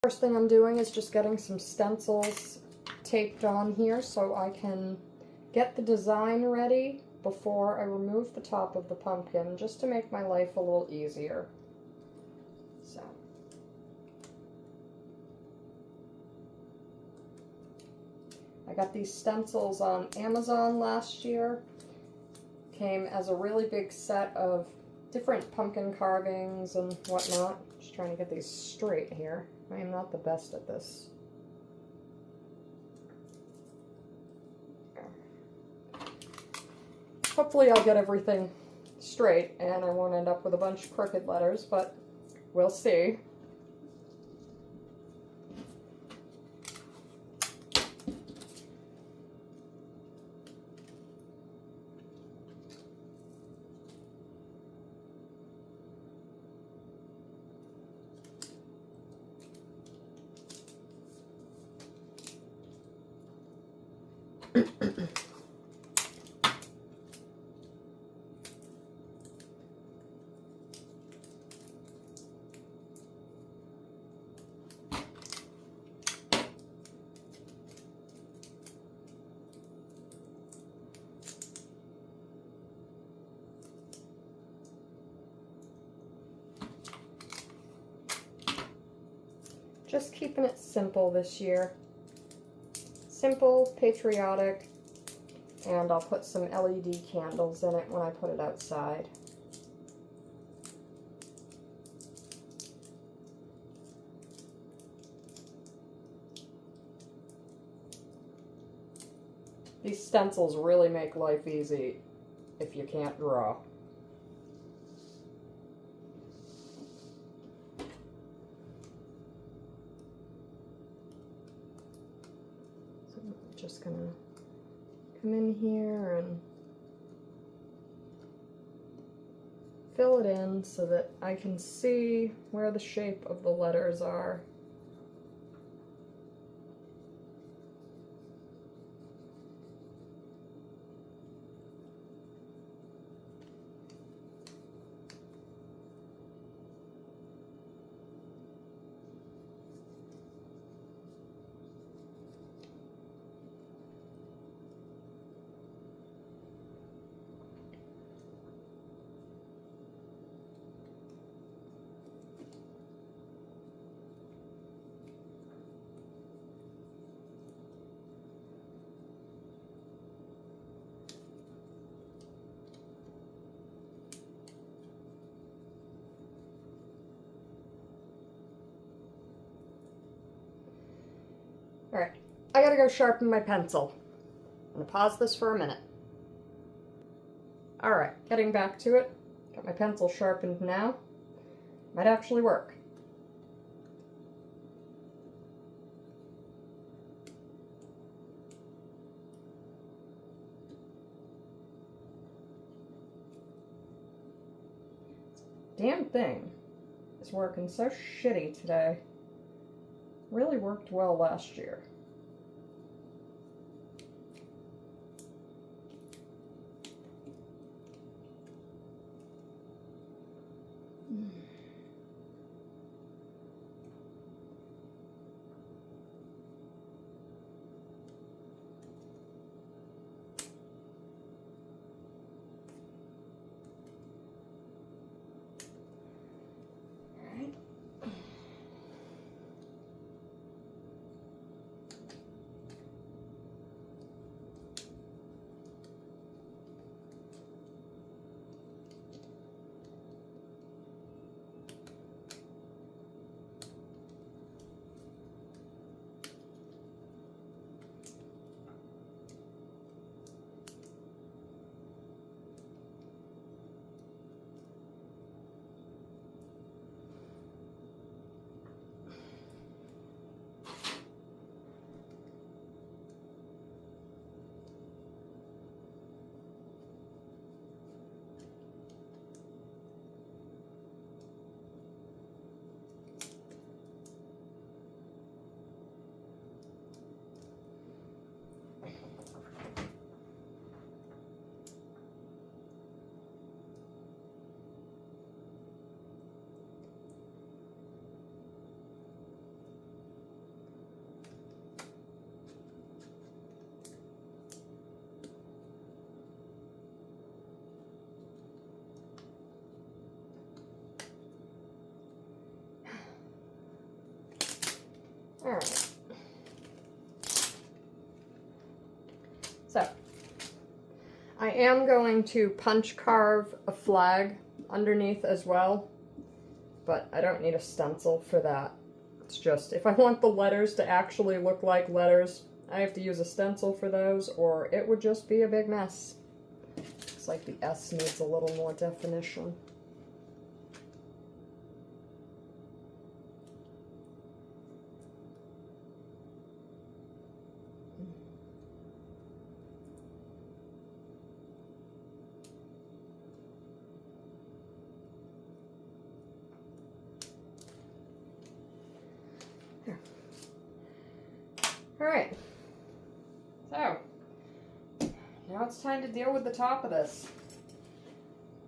First thing I'm doing is just getting some stencils taped on here so I can get the design ready before I remove the top of the pumpkin, just to make my life a little easier. So. I got these stencils on Amazon last year. Came as a really big set of different pumpkin carvings and whatnot. Just trying to get these straight here. I am not the best at this. Hopefully I'll get everything straight and I won't end up with a bunch of crooked letters, but we'll see. Just keeping it simple this year. Simple, patriotic, and I'll put some LED candles in it when I put it outside. These stencils really make life easy if you can't draw. Just gonna come in here and fill it in so that I can see where the shape of the letters are. Alright, I gotta go sharpen my pencil. I'm gonna pause this for a minute. Alright, getting back to it. Got my pencil sharpened now. Might actually work. Damn thing is working so shitty today. Really worked well last year. Alright. So, I am going to punch carve a flag underneath as well, but I don't need a stencil for that. It's just, if I want the letters to actually look like letters, I have to use a stencil for those, or it would just be a big mess. Looks like the S needs a little more definition. Alright, so now it's time to deal with the top of this.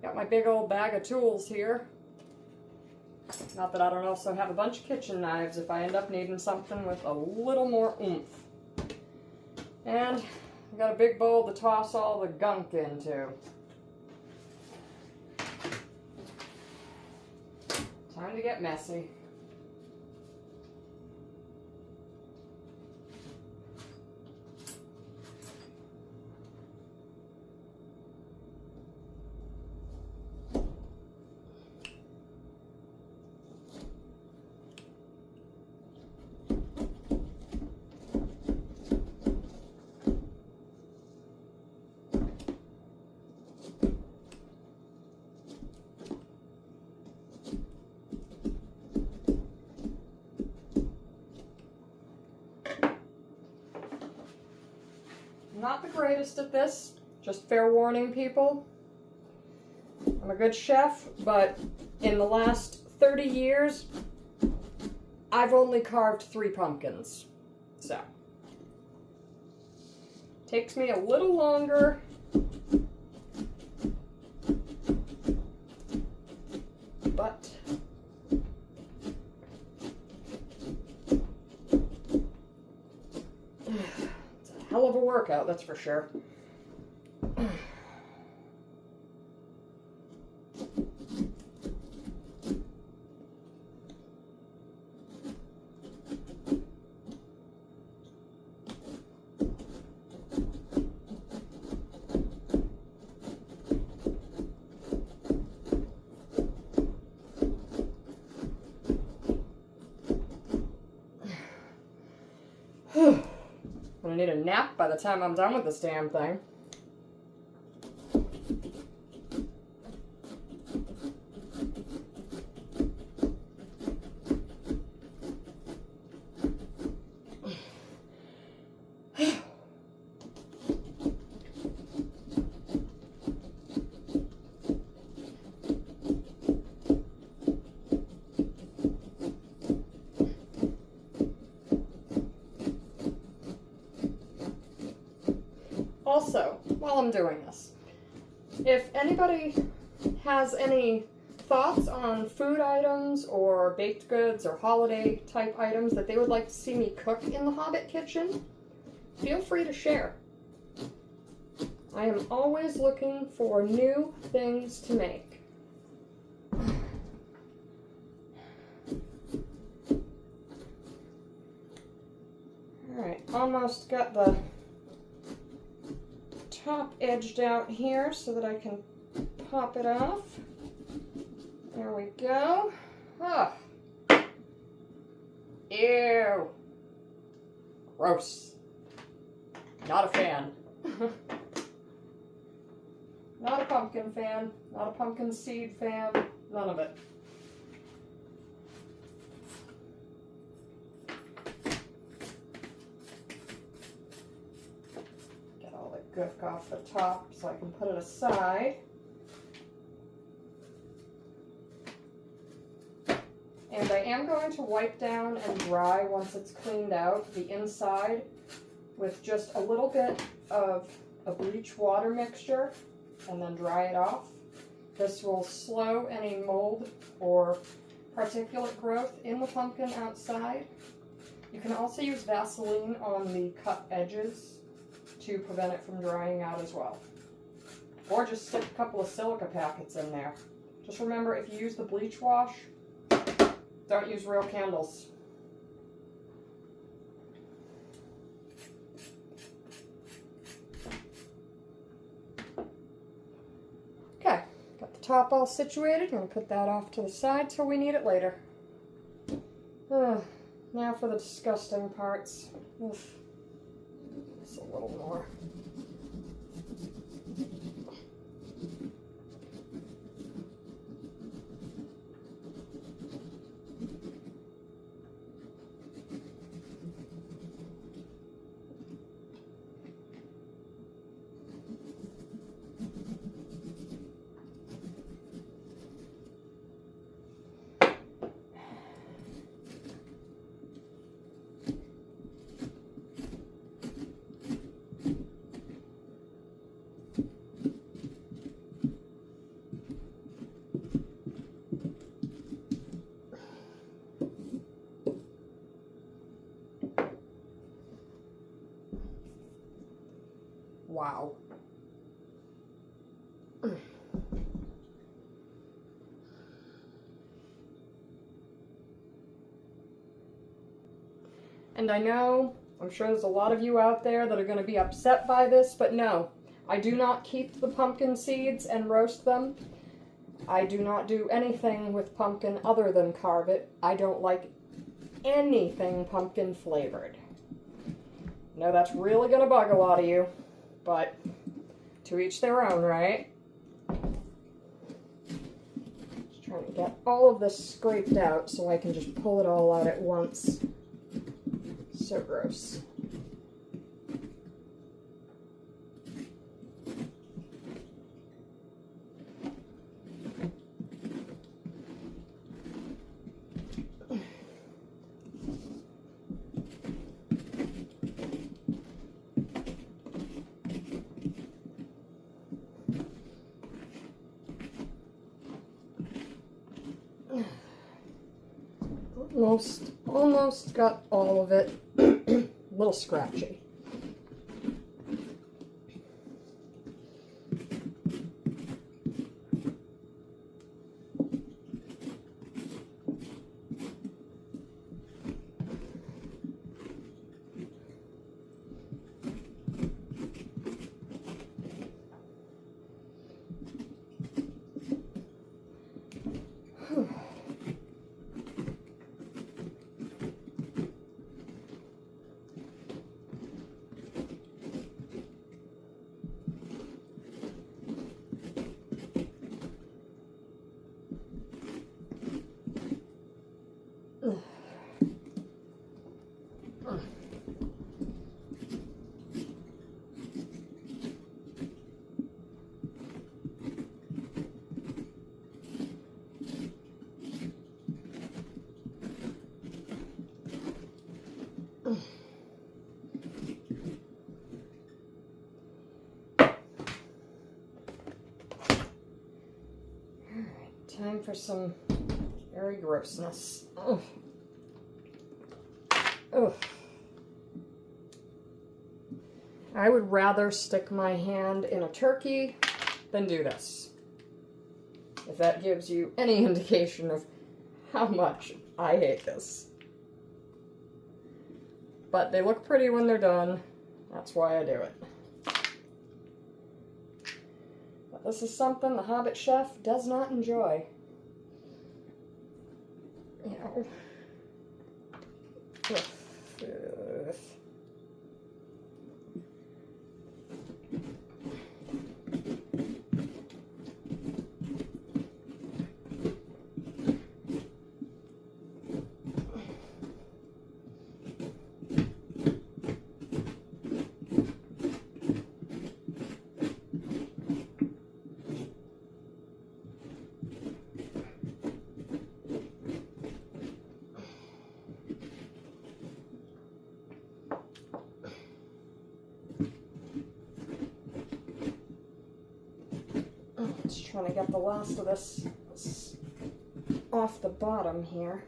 Got my big old bag of tools here. Not that I don't also have a bunch of kitchen knives if I end up needing something with a little more oomph. And I've got a big bowl to toss all the gunk into. Time to get messy. Not the greatest at this, just fair warning, people. I'm a good chef, but in the last 30 years, I've only carved 3 pumpkins. So, takes me a little longer. But hell of a workout, that's for sure. I'm gonna need a nap by the time I'm done with this damn thing. Also, while I'm doing this, if anybody has any thoughts on food items or baked goods or holiday type items that they would like to see me cook in the Hobbit kitchen, feel free to share. I am always looking for new things to make. Alright, almost got the top edged out here so that I can pop it off. There we go. Oh. Ew. Gross. Not a fan. Not a pumpkin fan. Not a pumpkin seed fan. None of it. Gook off the top so I can put it aside. And I am going to wipe down and dry once it's cleaned out the inside with just a little bit of a bleach water mixture and then dry it off. This will slow any mold or particulate growth in the pumpkin outside. You can also use Vaseline on the cut edges to prevent it from drying out as well. Or just stick a couple of silica packets in there. Just remember, if you use the bleach wash, don't use real candles. the top all situated. I'm going to put that off to the side till we need it later. Now for the disgusting parts. Oof. Just a little more. Wow. And I know, I'm sure there's a lot of you out there that are going to be upset by this, but no, I do not keep the pumpkin seeds and roast them. I do not do anything with pumpkin other than carve it. I don't like anything pumpkin flavored. No, that's really going to bug a lot of you, but to each their own, right? Just trying to get all of this scraped out so I can just pull it all out at once. So gross. Almost got all of it. A little scratchy. Time for some very grossness. Ugh. Ugh. I would rather stick my hand in a turkey than do this. If that gives you any indication of how much I hate this. But they look pretty when they're done. That's why I do it. This is something the Hobbit chef does not enjoy. You know. Ugh. Ugh. Just trying to get the last of this off the bottom here.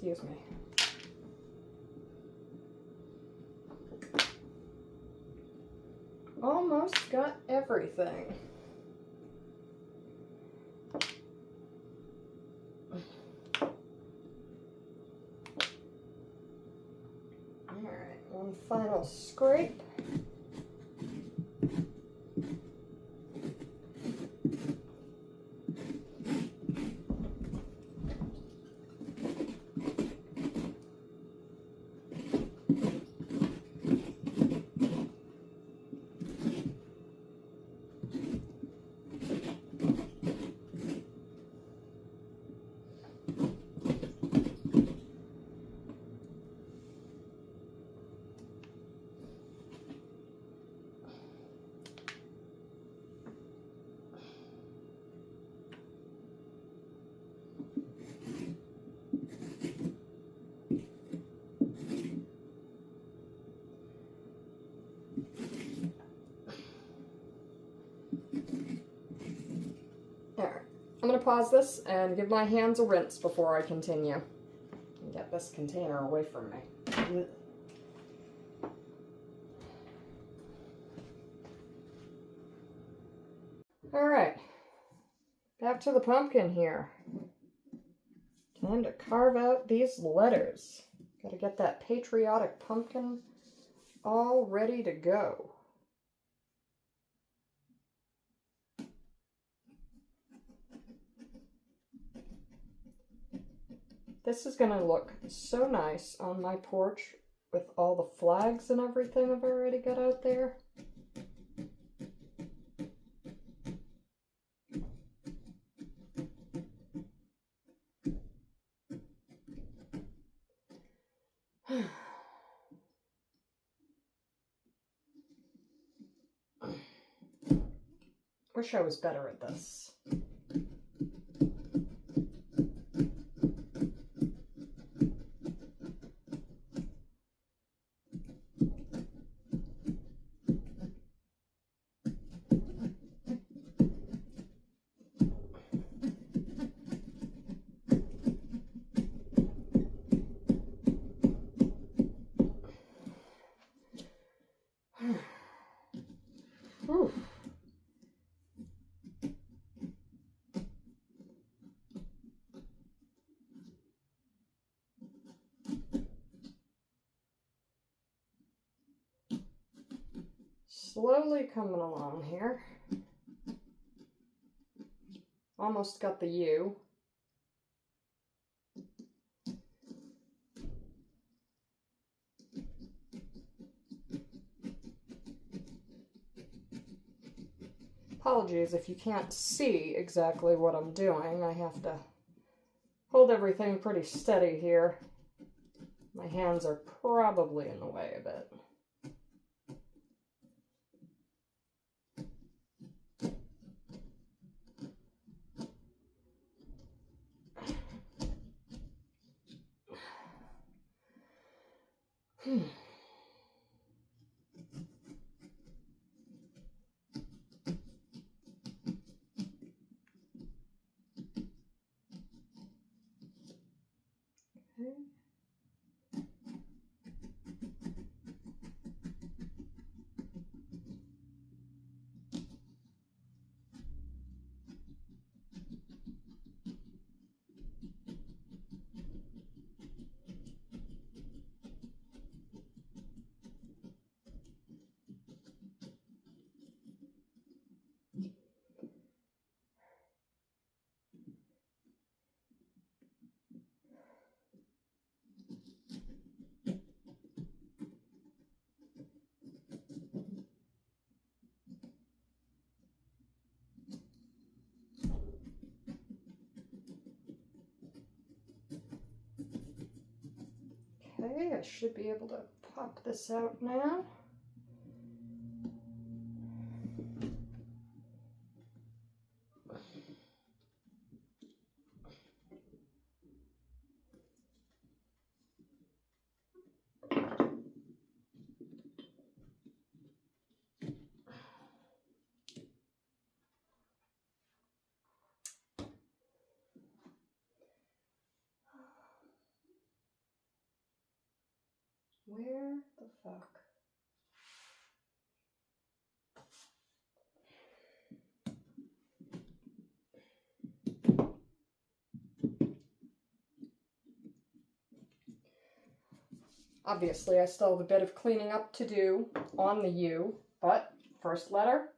Excuse me. Almost got everything. Alright, one final scrape. I'm going to pause this and give my hands a rinse before I continue. And get this container away from me. Alright, back to the pumpkin here. Time to carve out these letters. Gotta get that patriotic pumpkin all ready to go. This is going to look so nice on my porch with all the flags and everything I've already got out there. Wish I was better at this. Whew. Slowly coming along here. Almost got the U. Apologies if you can't see exactly what I'm doing. I have to hold everything pretty steady here. My hands are probably in the way a bit. Okay. Okay, I should be able to pop this out now. Where the fuck? Obviously, I still have a bit of cleaning up to do on the U, but first letter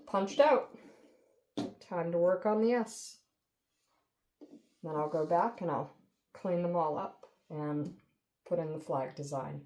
punched out. Time to work on the S. Then I'll go back and I'll clean them all up and put in the flag design.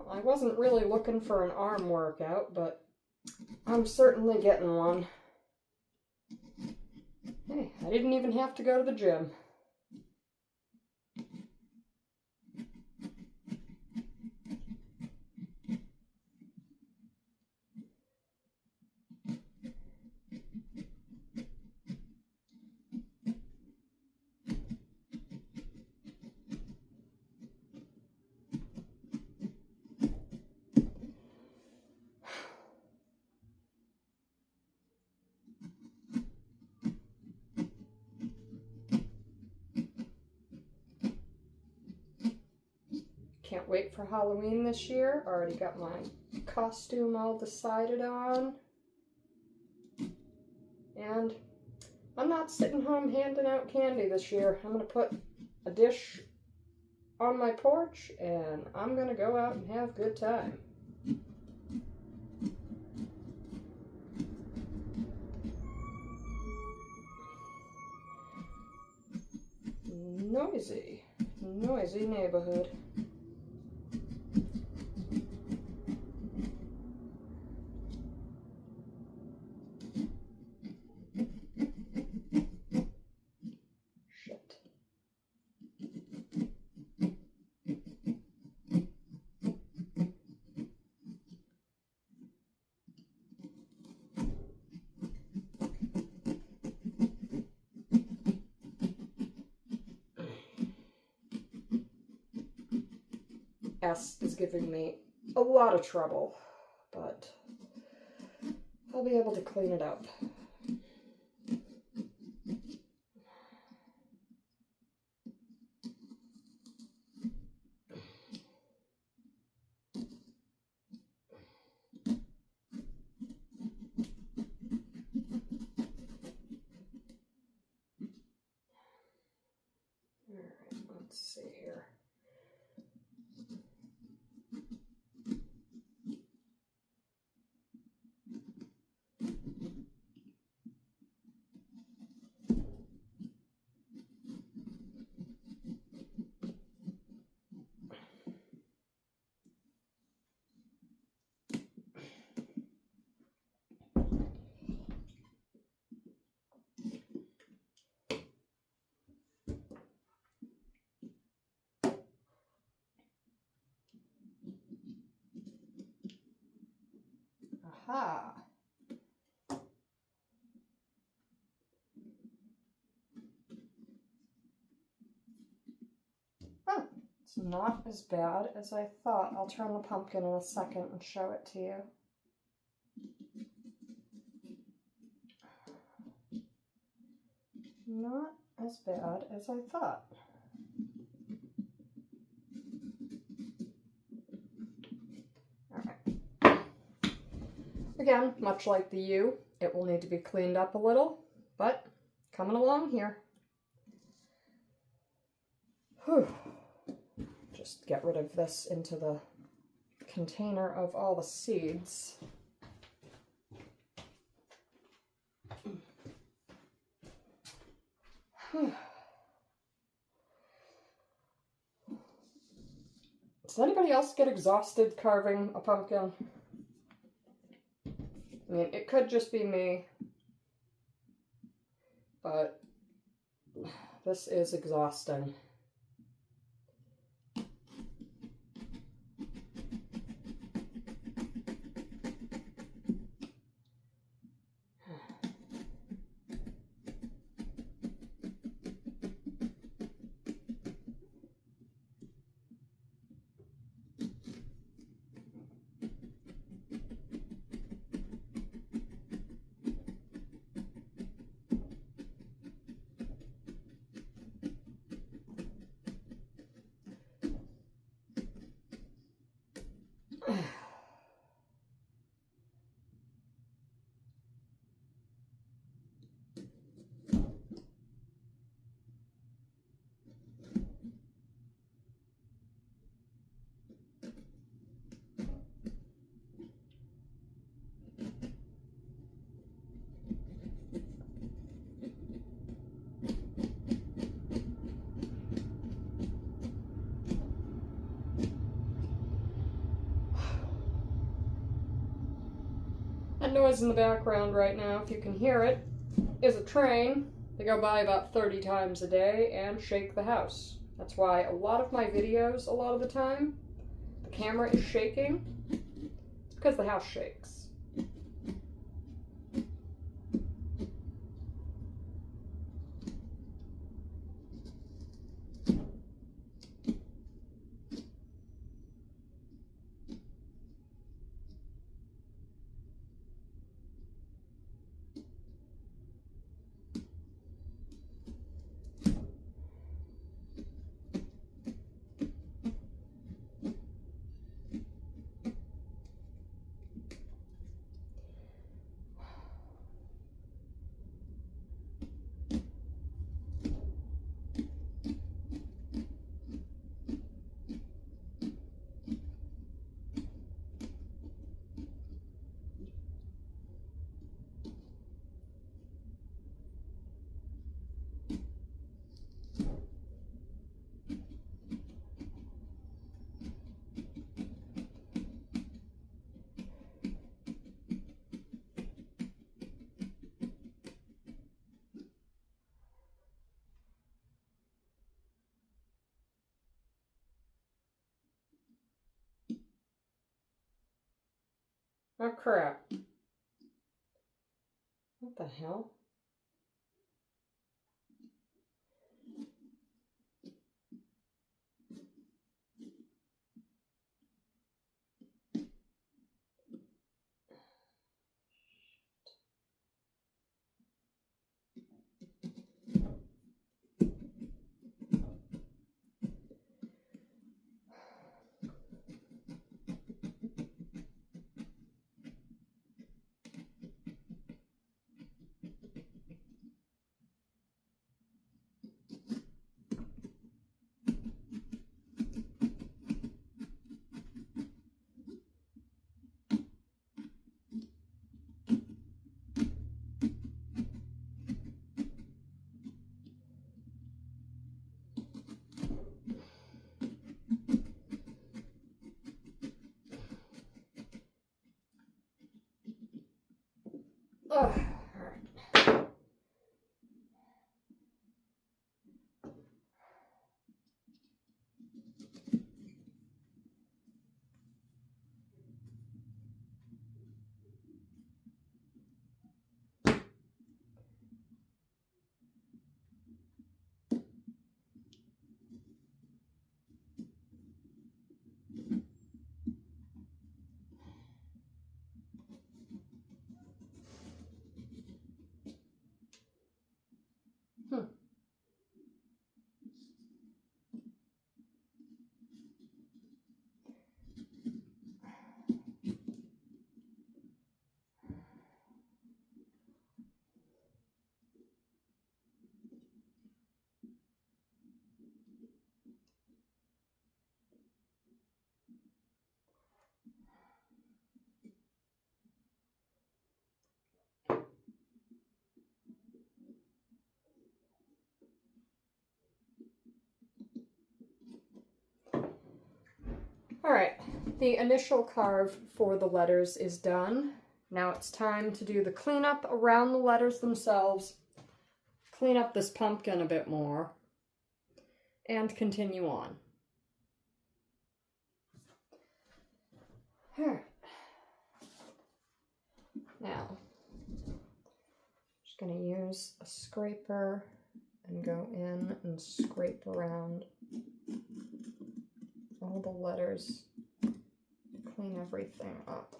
I wasn't really looking for an arm workout, but I'm certainly getting one. Hey, I didn't even have to go to the gym. Can't wait for Halloween this year. Already got my costume all decided on. And I'm not sitting home handing out candy this year. I'm going to put a dish on my porch and I'm going to go out and have a good time. Noisy neighborhood. S is giving me a lot of trouble, but I'll be able to clean it up. Alright, let's see here. Aha! Oh, it's not as bad as I thought. I'll turn the pumpkin in a second and show it to you. not as bad as I thought. Alright. Again, much like the U, it will need to be cleaned up a little, but coming along here. Whew. Just get rid of this into the container of all the seeds. Does anybody else get exhausted carving a pumpkin? I mean, it could just be me, but this is exhausting. That noise in the background right now, if you can hear it, is a train. They go by about 30 times a day and shake the house. That's why a lot of my videos, a lot of the time, the camera is shaking. It's because the house shakes. Oh crap. What the hell? The initial carve for the letters is done. Now it's time to do the cleanup around the letters themselves, clean up this pumpkin a bit more, and continue on. Alright. Now, I'm just going to use a scraper and go in and scrape around all the letters, clean everything up.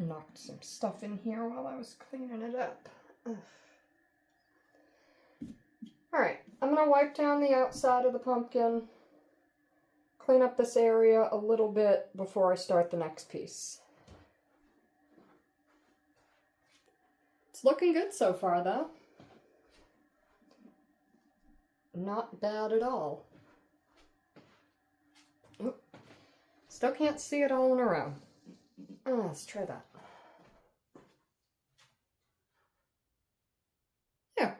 Knocked some stuff in here while I was cleaning it up. Alright, I'm going to wipe down the outside of the pumpkin, clean up this area a little bit before I start the next piece. It's looking good so far, though. Not bad at all. Oop. Still can't see it all in a row. Let's try that. Yeah,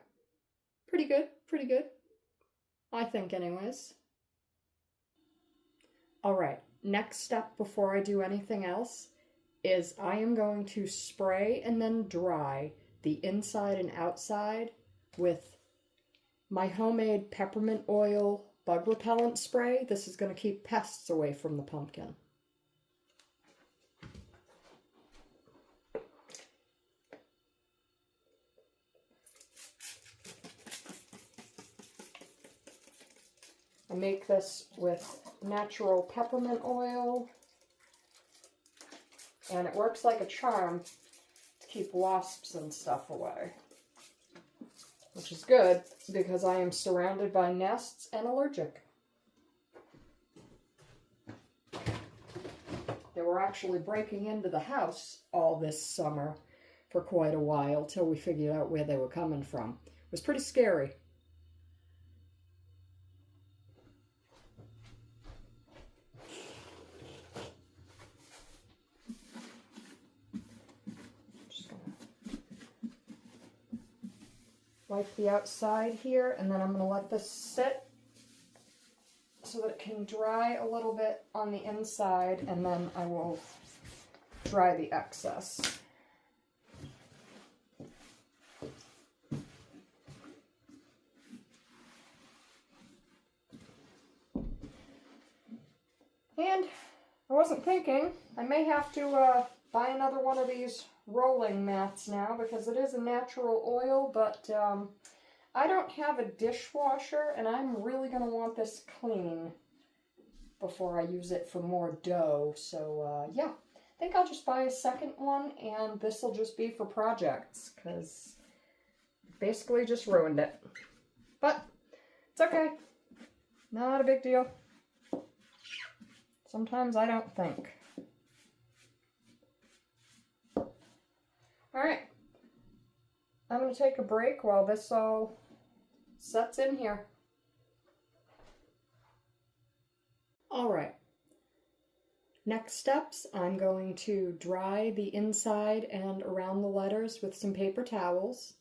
pretty good, pretty good. I think anyways. Alright, next step before I do anything else is I am going to spray and then dry the inside and outside with my homemade peppermint oil bug repellent spray. This is going to keep pests away from the pumpkin. I make this with natural peppermint oil, and it works like a charm to keep wasps and stuff away, which is good because I am surrounded by nests and allergic. They were actually breaking into the house all this summer for quite a while till we figured out where they were coming from. It was pretty scary. Just gonna wipe the outside here, and then I'm going to let this sit so that it can dry a little bit on the inside, and then I will dry the excess. And I wasn't thinking, I may have to buy another one of these rolling mats now because it is a natural oil, but I don't have a dishwasher and I'm really going to want this clean before I use it for more dough. So yeah, I think I'll just buy a second one and this will just be for projects because basically just ruined it. But it's okay. Not a big deal. Sometimes I don't think. Alright. I'm going to take a break while this all sets in here. Alright. Next steps, I'm going to dry the inside and around the letters with some paper towels.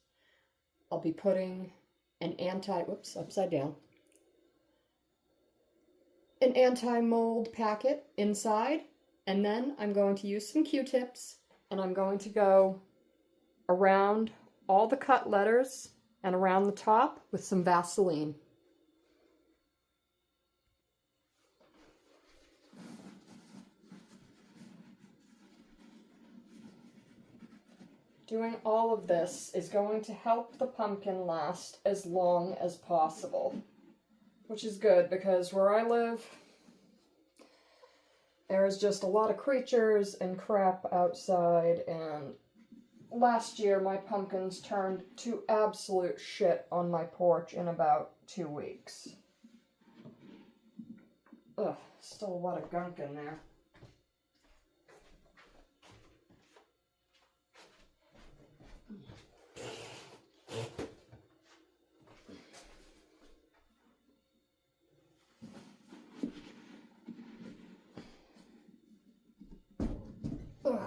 I'll be putting an anti-mold packet inside, and then I'm going to use some Q-tips and I'm going to go around all the cut letters and around the top with some Vaseline. Doing all of this is going to help the pumpkin last as long as possible, which is good because where I live, there's just a lot of creatures and crap outside, and last year my pumpkins turned to absolute shit on my porch in about 2 weeks. Ugh, still a lot of gunk in there. Ugh.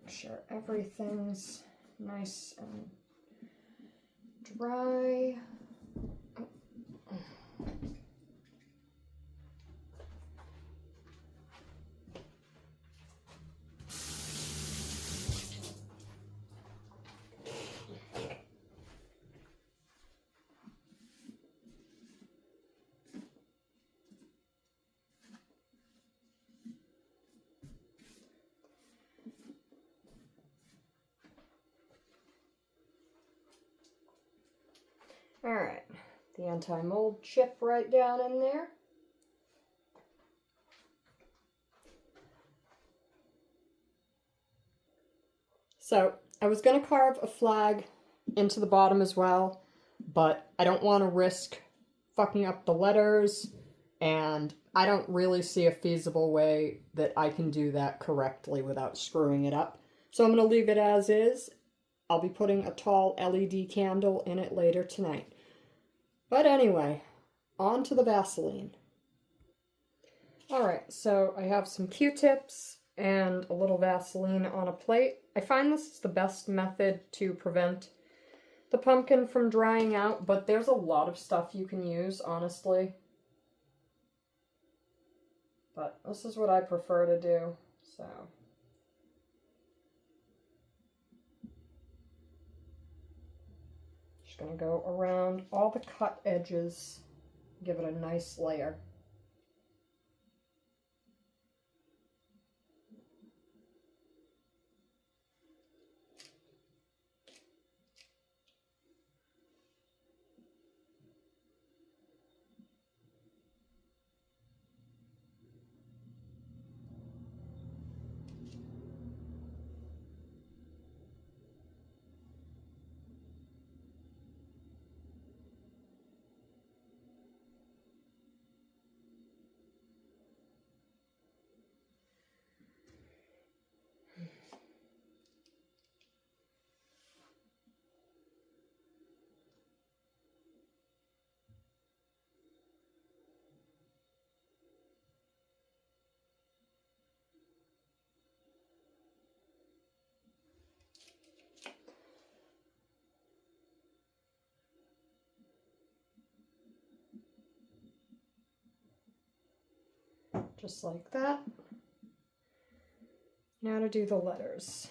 Make sure everything's nice and dry. Alright, the anti-mold chip right down in there. So, I was going to carve a flag into the bottom as well, but I don't want to risk fucking up the letters, and I don't really see a feasible way that I can do that correctly without screwing it up. So I'm going to leave it as is. I'll be putting a tall LED candle in it later tonight. But anyway, on to the Vaseline. Alright, so I have some Q-tips and a little Vaseline on a plate. I find this is the best method to prevent the pumpkin from drying out, but there's a lot of stuff you can use, honestly. But this is what I prefer to do, so... Just gonna go around all the cut edges, give it a nice layer. just like that. Now to do the letters.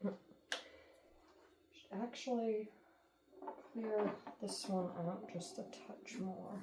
Should actually clear this one out just a touch more.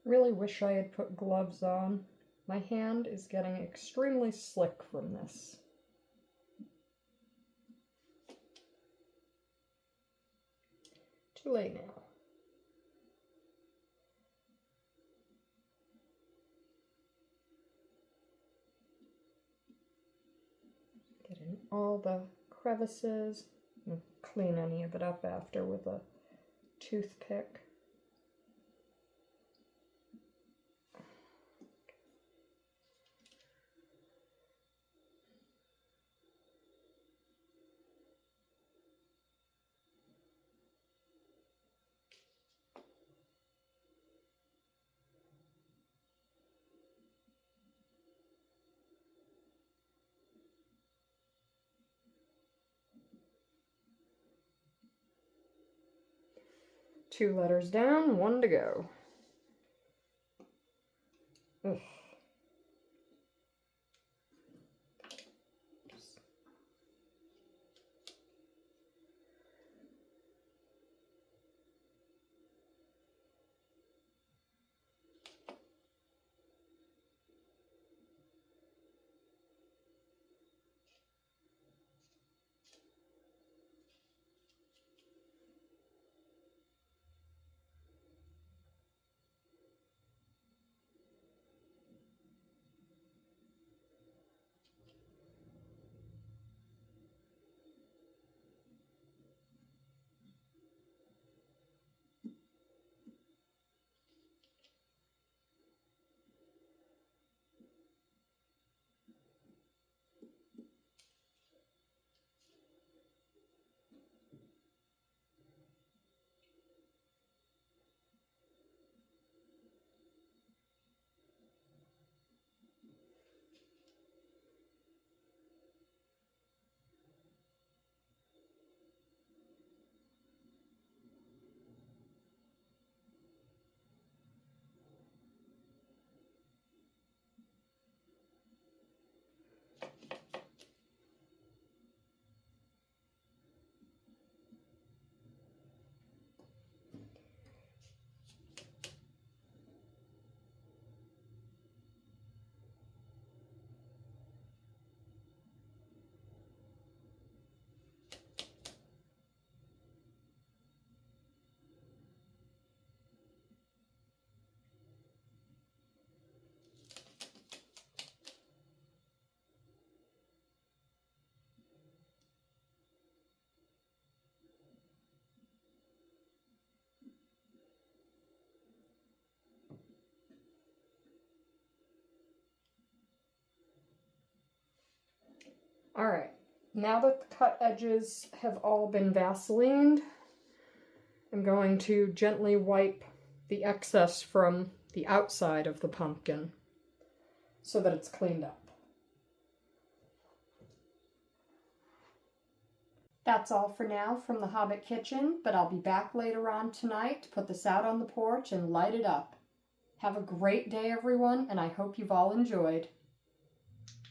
Really wish I had put gloves on. My hand is getting extremely slick from this. Too late now. Get in all the crevices and clean any of it up after with a toothpick. Two letters down, one to go. Ugh. All right, now that the cut edges have all been Vaselined, I'm going to gently wipe the excess from the outside of the pumpkin so that it's cleaned up. That's all for now from the Hobbit kitchen, but I'll be back later on tonight to put this out on the porch and light it up. Have a great day, everyone, and I hope you've all enjoyed.